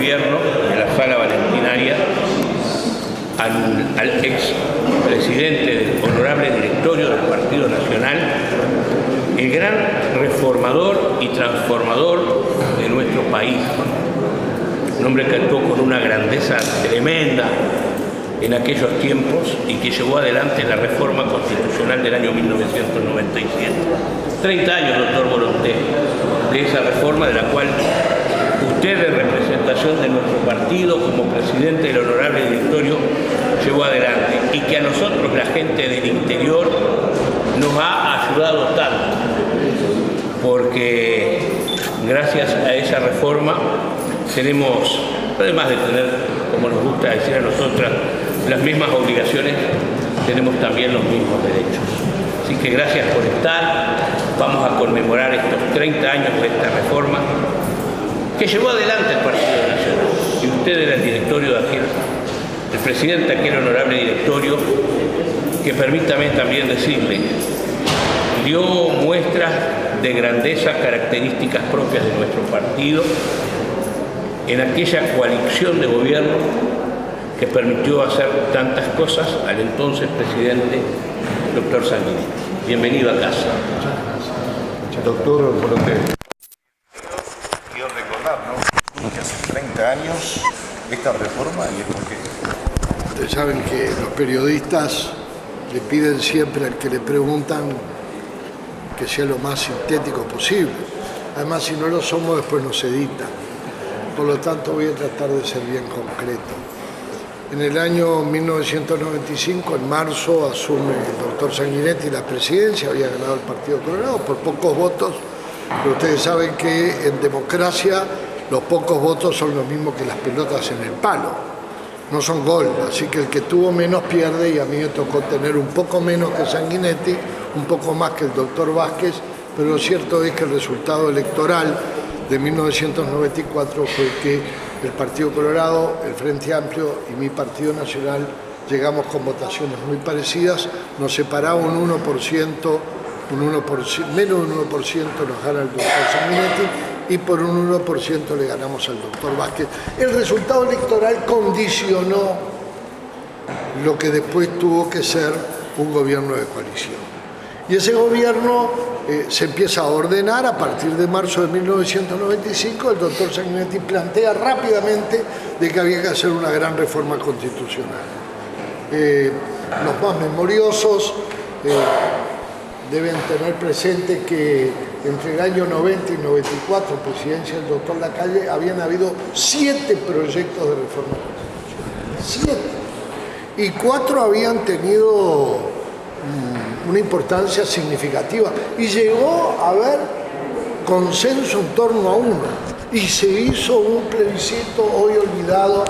gobierno, en la sala valentinaria, al ex presidente del honorable directorio del Partido Nacional, el gran reformador y transformador de nuestro país, un hombre que actuó con una grandeza tremenda en aquellos tiempos y que llevó adelante la reforma constitucional del año 1997. 30 años, doctor Volonté, de esa reforma, de la cual usted, en representación de nuestro partido, como presidente del honorable directorio, llevó adelante, y que a nosotros, la gente del interior, nos ha ayudado tanto, porque gracias a esa reforma tenemos, además de tener, como nos gusta decir a nosotras, las mismas obligaciones, tenemos también los mismos derechos. Así que gracias por estar. Vamos a conmemorar estos 30 años de esta reforma que llevó adelante el Partido Nacional. Y usted era el directorio de aquel, el presidente de aquel honorable directorio, que permítame también decirle, dio muestras de grandeza, características propias de nuestro partido, en aquella coalición de gobierno que permitió hacer tantas cosas al entonces presidente, doctor Sanguinetti. Bienvenido a casa. Muchas gracias. Doctor Volonté. Quiero recordar, ¿no?, que hace 30 años esta reforma y es porque... Ustedes saben que los periodistas le piden siempre al que le preguntan que sea lo más sintético posible. Además, si no lo somos, después nos editan. Por lo tanto, voy a tratar de ser bien concreto. En el año 1995, en marzo, asume el doctor Sanguinetti la presidencia, había ganado el Partido Colorado por pocos votos, pero ustedes saben que en democracia los pocos votos son lo mismo que las pelotas en el palo, no son gol, así que el que tuvo menos pierde, y a mí me tocó tener un poco menos que Sanguinetti, un poco más que el doctor Vázquez, pero lo cierto es que el resultado electoral de 1994 fue que el Partido Colorado, el Frente Amplio y mi Partido Nacional llegamos con votaciones muy parecidas, nos separaba un 1%, menos de un 1% nos gana el doctor Sanguinetti y por un 1% le ganamos al doctor Vázquez. El resultado electoral condicionó lo que después tuvo que ser un gobierno de coalición. Y ese gobierno se empieza a ordenar a partir de marzo de 1995. El doctor Sanguinetti plantea rápidamente de que había que hacer una gran reforma constitucional. Los más memoriosos deben tener presente que entre el año 90 y 94, presidencia del doctor Lacalle, habían habido 7 proyectos de reforma constitucional. 7. Y 4 habían tenido una importancia significativa y llegó a haber consenso en torno a uno, y se hizo un plebiscito hoy olvidado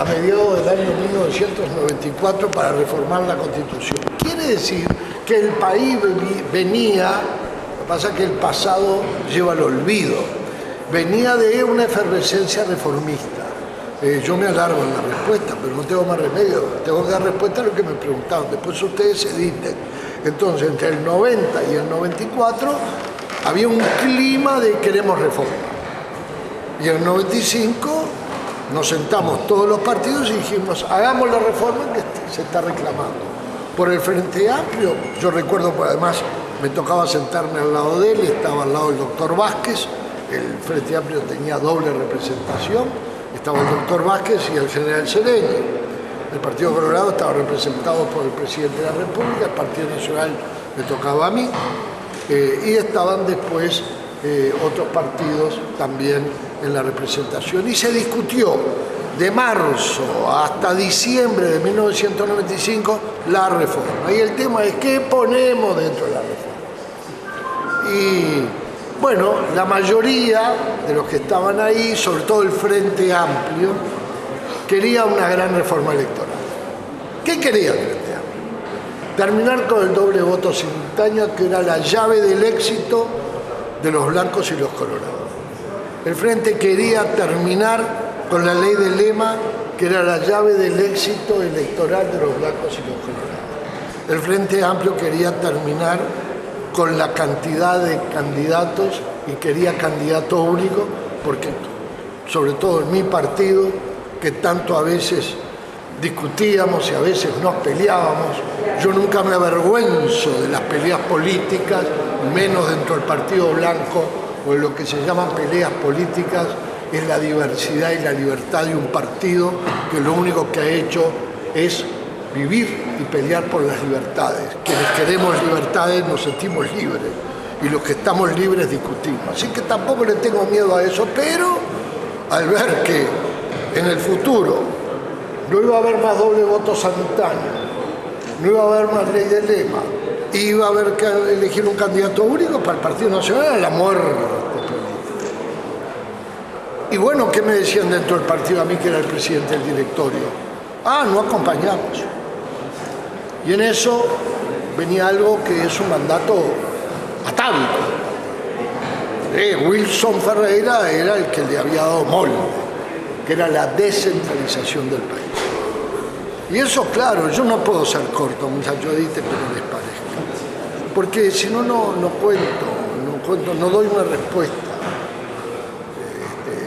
a mediados del año 1994 para reformar la Constitución. Quiere decir que el país venía, lo que pasa es que el pasado lleva al olvido, venía de una efervescencia reformista. Yo me alargo en la respuesta, pero no tengo más remedio, tengo que dar respuesta a lo que me preguntaron, después ustedes editen. Entonces, entre el 90 y el 94 había un clima de queremos reforma. Y en el 95 nos sentamos todos los partidos y dijimos, hagamos la reforma que se está reclamando. Por el Frente Amplio, yo recuerdo, pues además me tocaba sentarme al lado de él, estaba al lado del doctor Vázquez, el Frente Amplio tenía doble representación, estaba el doctor Vázquez y el general Sereñi. El Partido Colorado estaba representado por el presidente de la República, el Partido Nacional me tocaba a mí, y estaban después otros partidos también en la representación. Y se discutió de marzo hasta diciembre de 1995 la reforma. Y el tema es qué ponemos dentro de la reforma. Y bueno, la mayoría de los que estaban ahí, sobre todo el Frente Amplio, quería una gran reforma electoral. ¿Qué quería el Frente Amplio? Terminar con el doble voto simultáneo, que era la llave del éxito de los blancos y los colorados. El Frente quería terminar con la ley de Lema, que era la llave del éxito electoral de los blancos y los colorados. El Frente Amplio quería terminar con la cantidad de candidatos y quería candidato único, porque sobre todo en mi partido, que tanto a veces discutíamos y a veces nos peleábamos. Yo nunca me avergüenzo de las peleas políticas, menos dentro del Partido Blanco, o de lo que se llaman peleas políticas, es la diversidad y la libertad de un partido que lo único que ha hecho es vivir y pelear por las libertades. Quienes queremos libertades nos sentimos libres y los que estamos libres discutimos. Así que tampoco le tengo miedo a eso, pero al ver que en el futuro no iba a haber más doble voto sanitario, no iba a haber más ley de lema, iba a haber que elegir un candidato único para el Partido Nacional, a la muerte política. Y bueno, ¿qué me decían dentro del partido a mí que era el presidente del directorio? No acompañamos. Y en eso venía algo que es un mandato atávico. Wilson Ferreira era el que le había dado molde, que era la descentralización del país. Y eso, claro, yo no puedo ser corto, muchachos, editen como les parezca. Porque si no, no cuento, no doy una respuesta.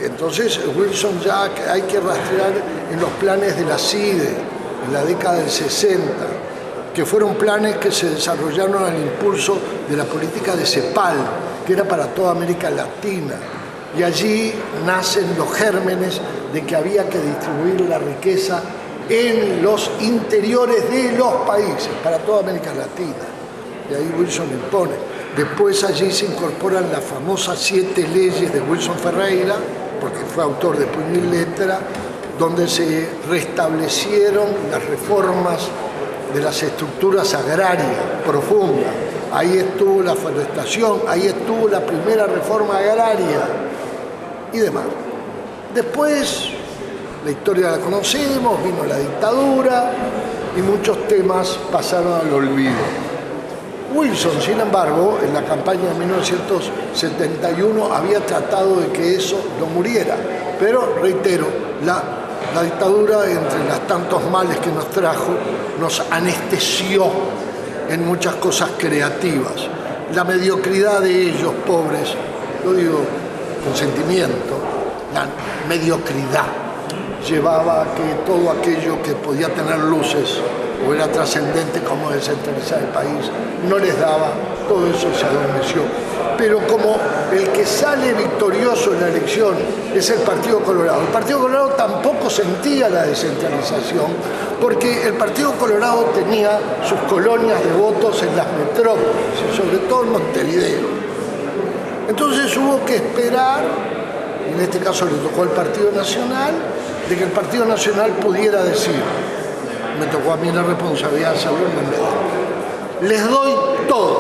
Entonces, Wilson ya hay que rastrear en los planes de la CIDE, en la década del 60, que fueron planes que se desarrollaron al impulso de la política de CEPAL, que era para toda América Latina. Y allí nacen los gérmenes de que había que distribuir la riqueza en los interiores de los países, para toda América Latina. Y ahí Wilson impone. Después allí se incorporan las famosas 7 leyes de Wilson Ferreira, porque fue autor de puño y letra, donde se restablecieron las reformas de las estructuras agrarias profundas. Ahí estuvo la forestación, ahí estuvo la primera reforma agraria y demás. Después, la historia la conocemos, vino la dictadura y muchos temas pasaron al olvido. Wilson, sin embargo, en la campaña de 1971 había tratado de que eso no muriera. Pero, reitero, la dictadura, entre los tantos males que nos trajo, nos anestesió en muchas cosas creativas. La mediocridad de ellos, pobres, lo digo con sentimiento, la mediocridad llevaba a que todo aquello que podía tener luces o era trascendente como descentralizar el país, no les daba, todo eso se adormeció. Pero como el que sale victorioso en la elección es el Partido Colorado, el Partido Colorado tampoco sentía la descentralización, porque el Partido Colorado tenía sus colonias de votos en las metrópolis, sobre todo en Montevideo. Entonces hubo que esperar, en este caso le tocó al Partido Nacional, de que el Partido Nacional pudiera decir: me tocó a mí la responsabilidad de hacerlo en les doy todo,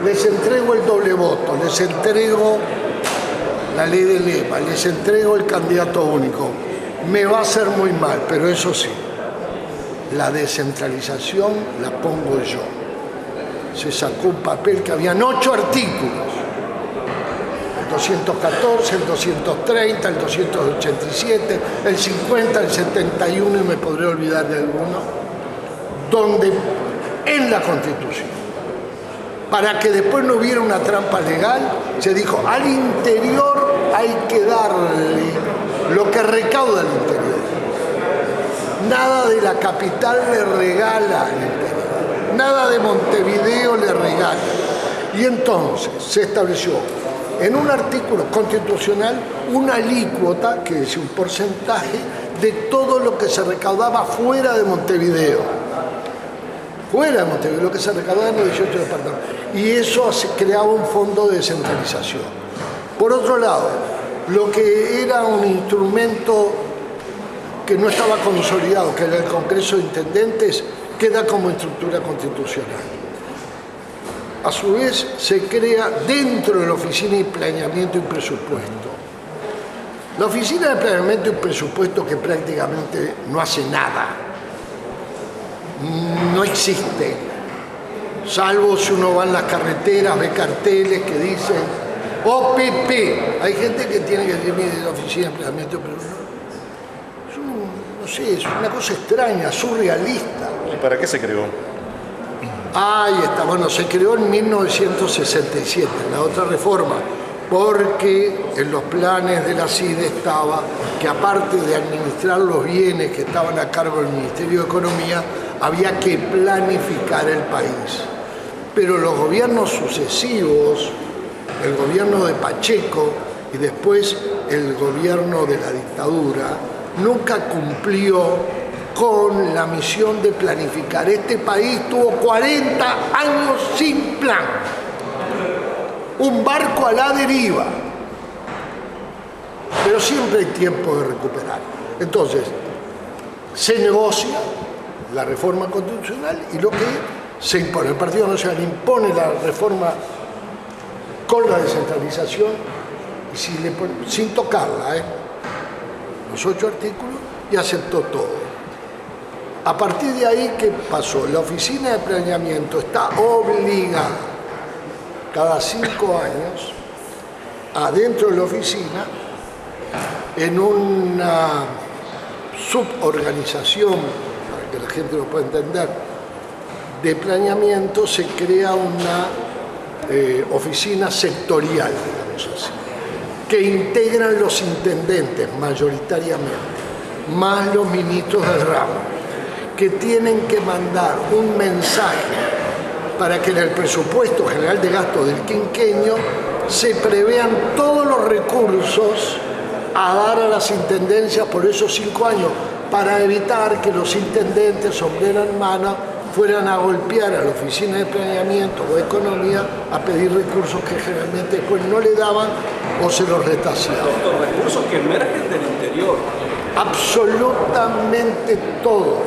les entrego el doble voto, les entrego la ley de lema, les entrego el candidato único. Me va a hacer muy mal, pero eso sí, la descentralización la pongo yo. Se sacó un papel que habían 8 artículos, el 214, el 230, el 287, el 50, el 71, y me podré olvidar de alguno, donde en la Constitución, para que después no hubiera una trampa legal, se dijo: al interior hay que darle lo que recauda el interior. Nada de la capital le regala al interior, nada de Montevideo le regala. Y entonces se estableció en un artículo constitucional una alícuota, que es un porcentaje de todo lo que se recaudaba fuera de Montevideo. Fuera de Montevideo, lo que se recaudaba en los 18 departamentos. Y eso creaba un fondo de descentralización. Por otro lado, lo que era un instrumento que no estaba consolidado, que era el Congreso de Intendentes, queda como estructura constitucional. A su vez, se crea dentro de la Oficina de Planeamiento y Presupuesto. La Oficina de Planeamiento y Presupuesto, que prácticamente no hace nada, no existe, salvo si uno va en las carreteras, ve carteles que dicen OPP. Hay gente que tiene que decir: mire, la Oficina de Planeamiento y Presupuesto. No sé, es una cosa extraña, surrealista. ¿Y para qué se creó? Ahí está, bueno, se creó en 1967, la otra reforma. porque en los planes de la CIDE estaba que aparte de administrar los bienes que estaban a cargo del Ministerio de Economía, había que planificar el país. Pero los gobiernos sucesivos, el gobierno de Pacheco y después el gobierno de la dictadura, nunca cumplió con la misión de planificar. Este país tuvo 40 años sin plan. Un barco a la deriva, pero siempre hay tiempo de recuperar. Entonces, se negocia la reforma constitucional y lo que se impone. El Partido Nacional impone la reforma con la descentralización y sin tocarla, los 8 artículos, y aceptó todo. A partir de ahí, ¿qué pasó? La oficina de planeamiento está obligada cada 5 años, adentro de la oficina, en una suborganización, para que la gente lo pueda entender, de planeamiento, se crea una oficina sectorial, digamos así, que integran los intendentes mayoritariamente, más los ministros del ramo, que tienen que mandar un mensaje para que en el presupuesto general de gasto del quinquenio se prevean todos los recursos a dar a las intendencias por esos 5 años, para evitar que los intendentes, sombrero en mano, fueran a golpear a la oficina de planeamiento o de economía a pedir recursos que generalmente después no le daban o se los retaseaban. Los recursos que emergen del interior. Absolutamente todos.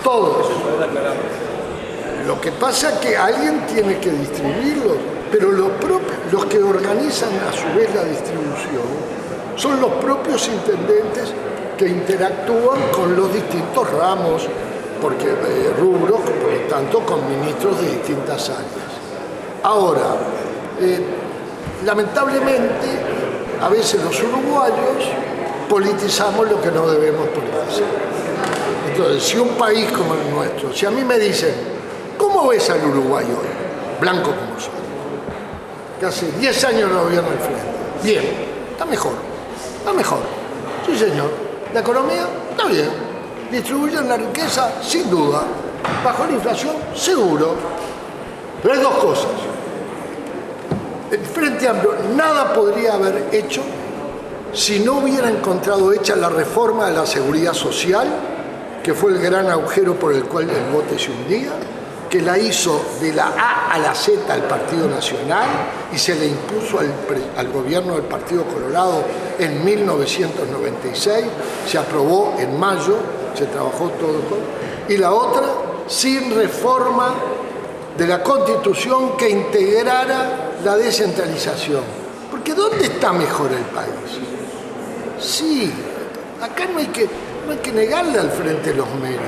Todos. Lo que pasa es que alguien tiene que distribuirlos, pero los que organizan a su vez la distribución son los propios intendentes que interactúan con los distintos ramos, porque rubros, por lo tanto, con ministros de distintas áreas. Ahora, lamentablemente, a veces los uruguayos politizamos lo que no debemos politizar. Entonces, si un país como el nuestro, si a mí me dicen, ¿cómo ves al Uruguay hoy? Blanco como soy. Que hace 10 años no gobierna el frente. Bien, está mejor. Está mejor. Sí, señor. La economía está bien. Distribuyen la riqueza, sin duda. Bajó la inflación, seguro. Pero hay 2 cosas. El Frente Amplio nada podría haber hecho si no hubiera encontrado hecha la reforma de la seguridad social, que fue el gran agujero por el cual el bote se hundía, que la hizo de la A a la Z al Partido Nacional y se le impuso al gobierno del Partido Colorado en 1996, se aprobó en mayo, se trabajó todo. Y la otra, sin reforma de la Constitución que integrara la descentralización. Porque ¿dónde está mejor el país? Sí, acá no hay que negarle al frente los méritos.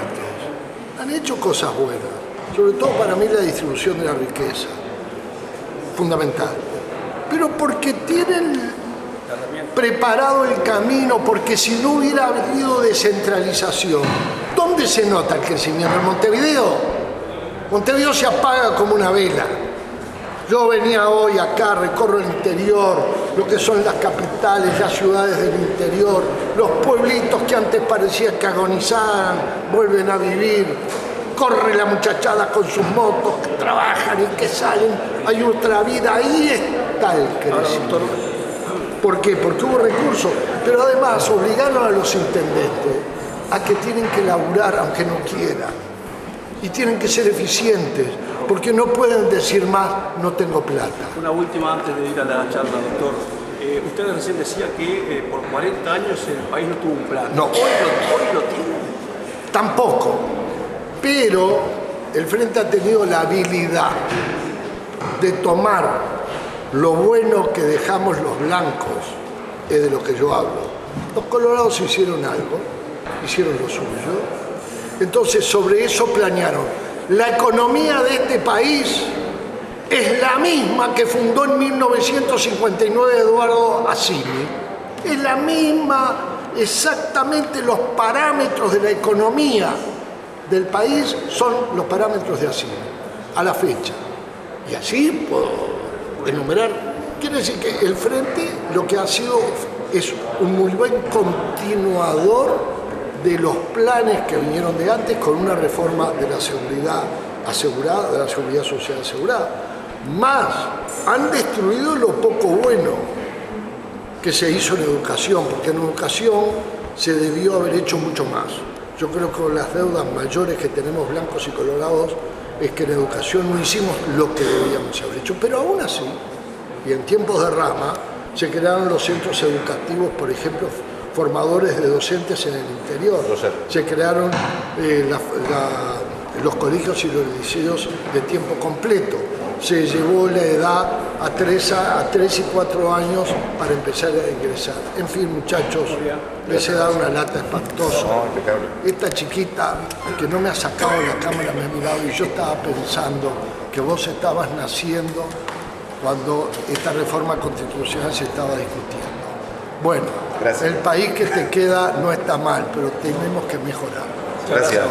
Han hecho cosas buenas. Sobre todo para mí la distribución de la riqueza, fundamental. Pero porque tienen preparado el camino, porque si no hubiera habido descentralización, ¿dónde se nota el crecimiento? ¿En Montevideo? Montevideo se apaga como una vela. Yo venía hoy acá, recorro el interior, lo que son las capitales, las ciudades del interior, los pueblitos que antes parecían que agonizaban, vuelven a vivir. Corre la muchachada con sus motos, que trabajan y que salen, hay otra vida, ahí está el crecimiento. ¿Por qué? Porque hubo recursos, pero además obligaron a los intendentes a que tienen que laburar aunque no quieran, y tienen que ser eficientes, porque no pueden decir más, no tengo plata. Una última antes de ir a la charla, doctor. Usted recién decía que por 40 años el país no tuvo un plan. No. ¿Hoy lo tiene? Tampoco. Pero el Frente ha tenido la habilidad de tomar lo bueno que dejamos los blancos, es de lo que yo hablo. Los colorados hicieron algo, hicieron lo suyo. Entonces sobre eso planearon. La economía de este país es la misma que fundó en 1959 Eduardo Assini. Es la misma, exactamente los parámetros de la economía del país son los parámetros de Assini, a la fecha. Y así puedo enumerar Quiere decir que el Frente lo que ha sido es un muy buen continuador de los planes que vinieron de antes, con una reforma de la seguridad asegurada, de la seguridad social asegurada. Más, han destruido lo poco bueno que se hizo en educación, porque en educación se debió haber hecho mucho más. Yo creo que con las deudas mayores que tenemos blancos y colorados es que en educación no hicimos lo que debíamos haber hecho, pero aún así, y en tiempos de Rama, se crearon los centros educativos, por ejemplo, formadores de docentes en el interior. Se crearon los colegios y los liceos de tiempo completo. Se llevó la edad a 3 y 4 años para empezar a ingresar. En fin, muchachos, les he dado una lata espantosa. Esta chiquita que no me ha sacado la cámara me ha mirado y yo estaba pensando que vos estabas naciendo cuando esta reforma constitucional se estaba discutiendo. Bueno, gracias. El país que te queda no está mal, pero tenemos que mejorar. Gracias.